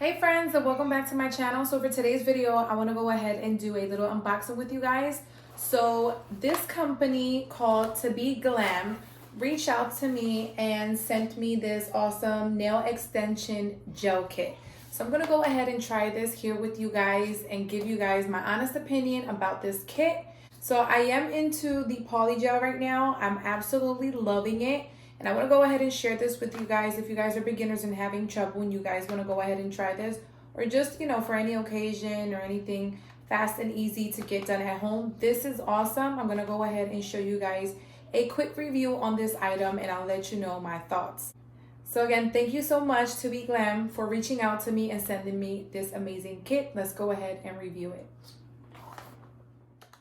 Hey friends, and welcome back to my channel. So for today's video, I want to go ahead and do a little unboxing with you guys. So this company called TOBEGLAM reached out to me and sent me this awesome nail extension gel kit. So I'm going to go ahead and try this here with you guys and give you guys my honest opinion about this kit. So I am into the Polygel right now. I'm absolutely loving it. And I want to go ahead and share this with you guys. If you guys are beginners and having trouble and you guys want to go ahead and try this, or just, for any occasion or anything fast and easy to get done at home, this is awesome. I'm going to go ahead and show you guys a quick review on this item and I'll let you know my thoughts. So again, thank you so much TOBEGLAM for reaching out to me and sending me this amazing kit. Let's go ahead and review it.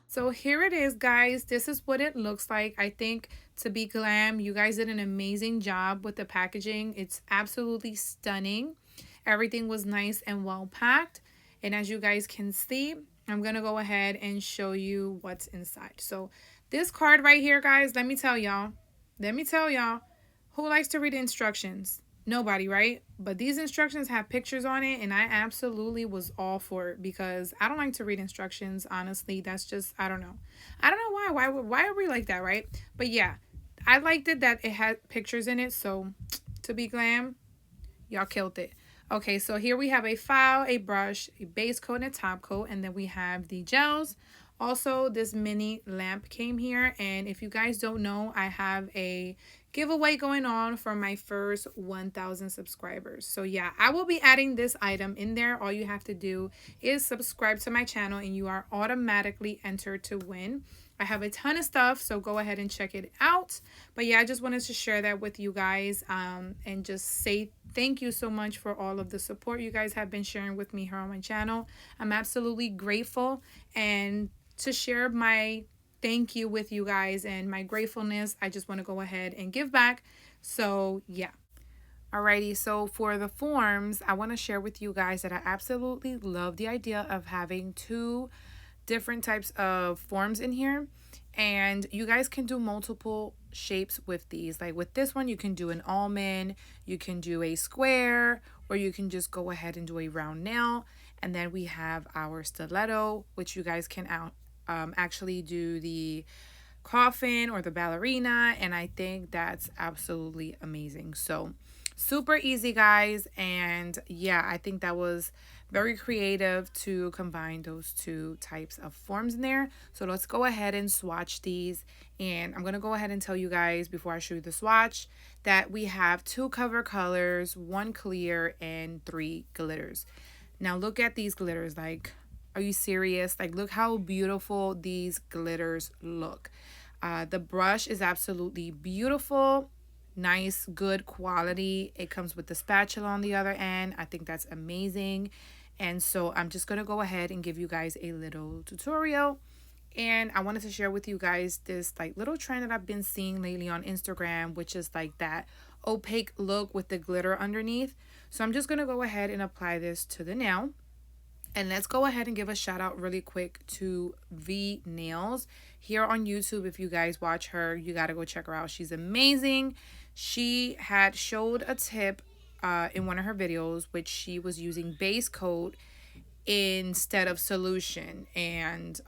So here it is, guys. This is what it looks like. I think TOBEGLAM, you guys did an amazing job with the packaging. It's absolutely stunning. Everything was nice and well packed. And as you guys can see, I'm going to go ahead and show you what's inside. So this card right here, guys, let me tell y'all, who likes to read instructions? Nobody, right? But these instructions have pictures on it, and I absolutely was all for it because I don't like to read instructions. Honestly, that's just, I don't know why are we like that, right? But yeah, I liked it that it had pictures in it. So TOBEGLAM, y'all killed it. Okay, so here we have a file, a brush, a base coat, and a top coat, and then we have the gels. Also, this mini lamp came here, and if you guys don't know, I have a giveaway going on for my first 1,000 subscribers. So yeah, I will be adding this item in there. All you have to do is subscribe to my channel and you are automatically entered to win. I have a ton of stuff, so go ahead and check it out. But yeah, I just wanted to share that with you guys and just say thank you so much for all of the support you guys have been sharing with me here on my channel. I'm absolutely grateful, and to share my thank you with you guys and my gratefulness, I just want to go ahead and give back. So yeah. Alrighty, so for the forms, I want to share with you guys that I absolutely love the idea of having two different types of forms in here, and you guys can do multiple shapes with these. Like with this one, you can do an almond, you can do a square, or you can just go ahead and do a round nail. And then we have our stiletto, which you guys can actually do the coffin or the ballerina, and I think that's absolutely amazing. So super easy, guys, and yeah, I think that was very creative to combine those two types of forms in there. So let's go ahead and swatch these, and I'm going to go ahead and tell you guys before I show you the swatch that we have 2 cover colors, 1 clear, and 3 glitters. Now look at these glitters. Like, are you serious? Like, look how beautiful these glitters look. The brush is absolutely beautiful. Nice, good quality. It comes with the spatula on the other end. I think that's amazing. And so I'm just going to go ahead and give you guys a little tutorial. And I wanted to share with you guys this like little trend that I've been seeing lately on Instagram, which is like that opaque look with the glitter underneath. So I'm just going to go ahead and apply this to the nail. And let's go ahead and give a shout out really quick to jsnnails here on YouTube. If you guys watch her, you got to go check her out. She's amazing. She had showed a tip in one of her videos, which she was using base coat instead of solution and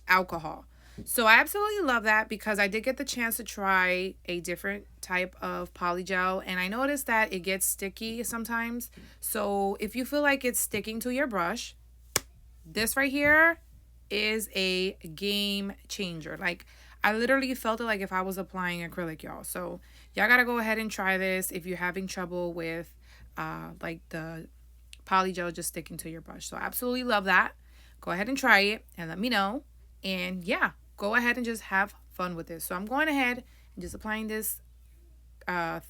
alcohol. So I absolutely love that because I did get the chance to try a different type of polygel, and I noticed that it gets sticky sometimes. So if you feel like it's sticking to your brush, this right here is a game changer. Like, I literally felt it like if I was applying acrylic, y'all. So y'all gotta go ahead and try this if you're having trouble with like the polygel just sticking to your brush. So I absolutely love that. Go ahead and try it and let me know. And yeah, go ahead and just have fun with this. So I'm going ahead and just applying this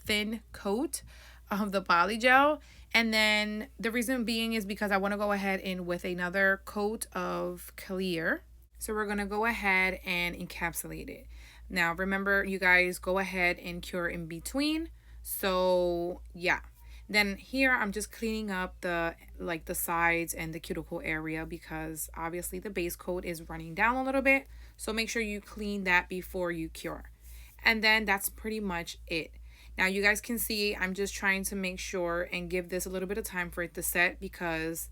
thin coat of the polygel. And then the reason being is because I want to go ahead and with another coat of clear. So we're going to go ahead and encapsulate it. Now, remember, you guys, go ahead and cure in between. So yeah. Then here I'm just cleaning up the sides and the cuticle area because obviously the base coat is running down a little bit. So make sure you clean that before you cure. And then that's pretty much it. Now you guys can see I'm just trying to make sure and give this a little bit of time for it to set because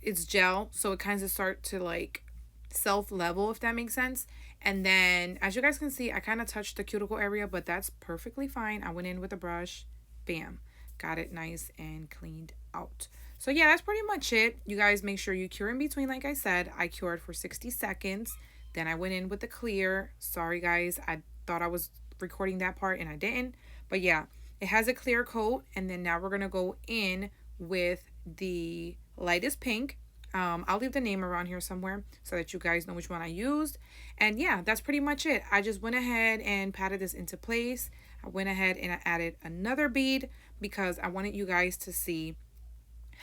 it's gel, so it kind of start to like self level, if that makes sense. And then as you guys can see, I kind of touched the cuticle area, but that's perfectly fine. I went in with a brush, bam, got it nice and cleaned out. So yeah, that's pretty much it. You guys make sure you cure in between. Like I said, I cured for 60 seconds, then I went in with the clear. Sorry guys, I thought I was recording that part and I didn't, but yeah, it has a clear coat. And then now we're gonna go in with the lightest pink. I'll leave the name around here somewhere so that you guys know which one I used. And yeah, that's pretty much it. I just went ahead and patted this into place. I went ahead and I added another bead because I wanted you guys to see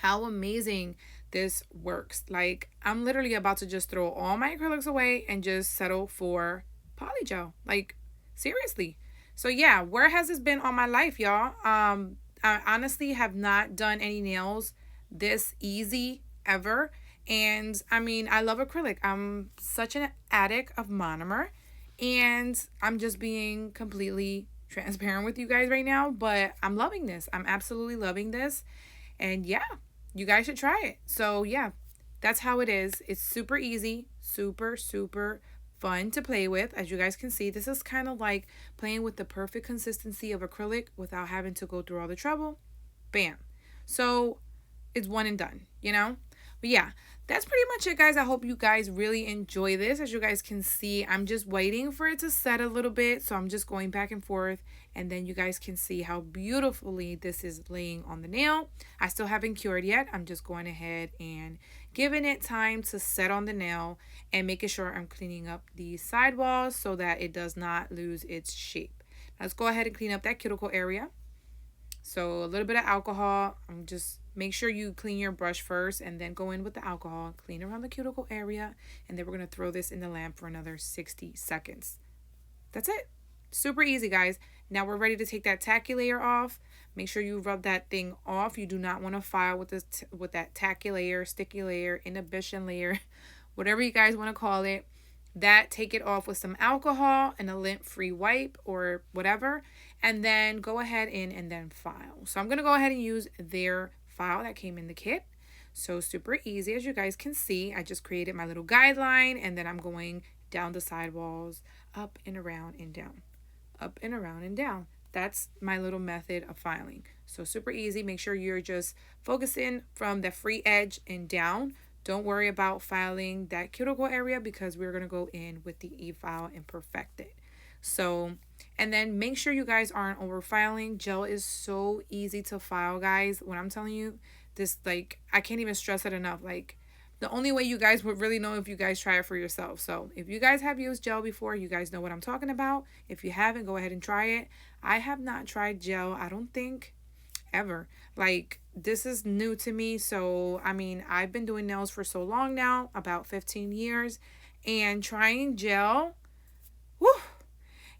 how amazing this works. Like, I'm literally about to just throw all my acrylics away and just settle for Polygel. Like, seriously. So yeah, where has this been all my life, y'all? I honestly have not done any nails this easy ever. And I mean, I love acrylic. I'm such an addict of monomer, and I'm just being completely transparent with you guys right now, but I'm loving this. I'm absolutely loving this. And yeah, you guys should try it. So yeah, that's how it is. It's super easy, super, super fun to play with. As you guys can see, this is kind of like playing with the perfect consistency of acrylic without having to go through all the trouble. Bam. So it's one and done, you know? But yeah, that's pretty much it, guys. I hope you guys really enjoy this. As you guys can see, I'm just waiting for it to set a little bit. So I'm just going back and forth. And then you guys can see how beautifully this is laying on the nail. I still haven't cured yet. I'm just going ahead and giving it time to set on the nail and making sure I'm cleaning up the sidewalls so that it does not lose its shape. Let's go ahead and clean up that cuticle area. So a little bit of alcohol. I'm just make sure you clean your brush first and then go in with the alcohol, clean around the cuticle area, and then we're going to throw this in the lamp for another 60 seconds. That's it. Super easy, guys. Now we're ready to take that tacky layer off. Make sure you rub that thing off. You do not want to file with this with that tacky layer, sticky layer, inhibition layer, whatever you guys want to call it. That, take it off with some alcohol and a lint-free wipe or whatever, and then go ahead in and then file. So I'm going to go ahead and use their file that came in the kit. So super easy. As you guys can see, I just created my little guideline, and then I'm going down the sidewalls, up and around and down, up and around and down. That's my little method of filing. So super easy. Make sure you're just focusing from the free edge and down. Don't worry about filing that cuticle area because we're going to go in with the e-file and perfect it. So, and then make sure you guys aren't over filing. Gel is so easy to file, guys. When I'm telling you this, like, I can't even stress it enough. Like, the only way you guys would really know if you guys try it for yourself. So if you guys have used gel before, you guys know what I'm talking about. If you haven't, go ahead and try it. I have not tried gel, I don't think, ever. Like, this is new to me. So I mean, I've been doing nails for so long now, about 15 years, and trying gel, whew,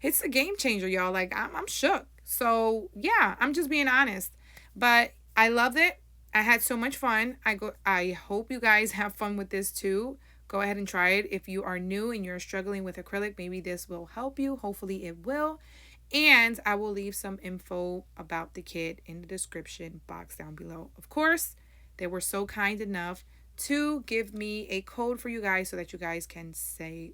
it's a game changer, y'all. Like, I'm shook. So yeah, I'm just being honest, but I loved it. I had so much fun. I hope you guys have fun with this too. Go ahead and try it. If you are new and you're struggling with acrylic, maybe this will help you. Hopefully it will. And I will leave some info about the kit in the description box down below. Of course, they were so kind enough to give me a code for you guys so that you guys can save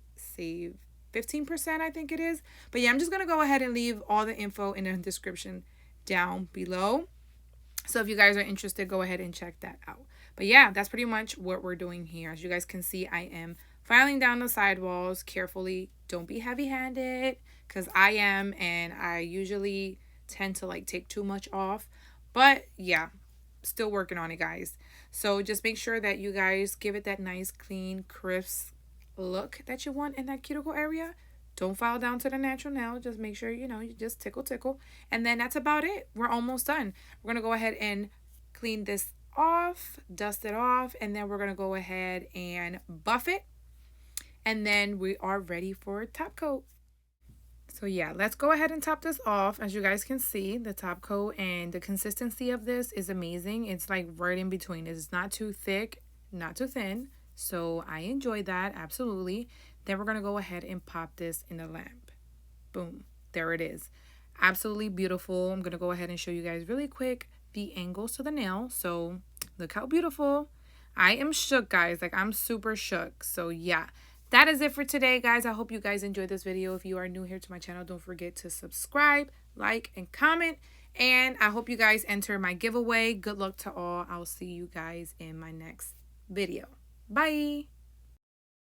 15%, I think it is. But yeah, I'm just going to go ahead and leave all the info in the description down below. So if you guys are interested, go ahead and check that out. But yeah, that's pretty much what we're doing here. As you guys can see, I am filing down the sidewalls carefully. Don't be heavy-handed, because I am, and I usually tend to like take too much off. But yeah, still working on it, guys. So just make sure that you guys give it that nice, clean, crisp look that you want in that cuticle area. Don't file down to the natural nail. Just make sure, you know, you just tickle. And then that's about it. We're almost done. We're going to go ahead and clean this off, dust it off, and then we're going to go ahead and buff it. And then we are ready for top coat. So yeah, let's go ahead and top this off. As you guys can see, the top coat and the consistency of this is amazing. It's like right in between. It's not too thick, not too thin. So I enjoy that, absolutely. Then we're going to go ahead and pop this in the lamp. Boom. There it is. Absolutely beautiful. I'm going to go ahead and show you guys really quick the angles to the nail. So look how beautiful. I am shook, guys. Like, I'm super shook. So yeah, that is it for today, guys. I hope you guys enjoyed this video. If you are new here to my channel, don't forget to subscribe, like, and comment. And I hope you guys enter my giveaway. Good luck to all. I'll see you guys in my next video. Bye.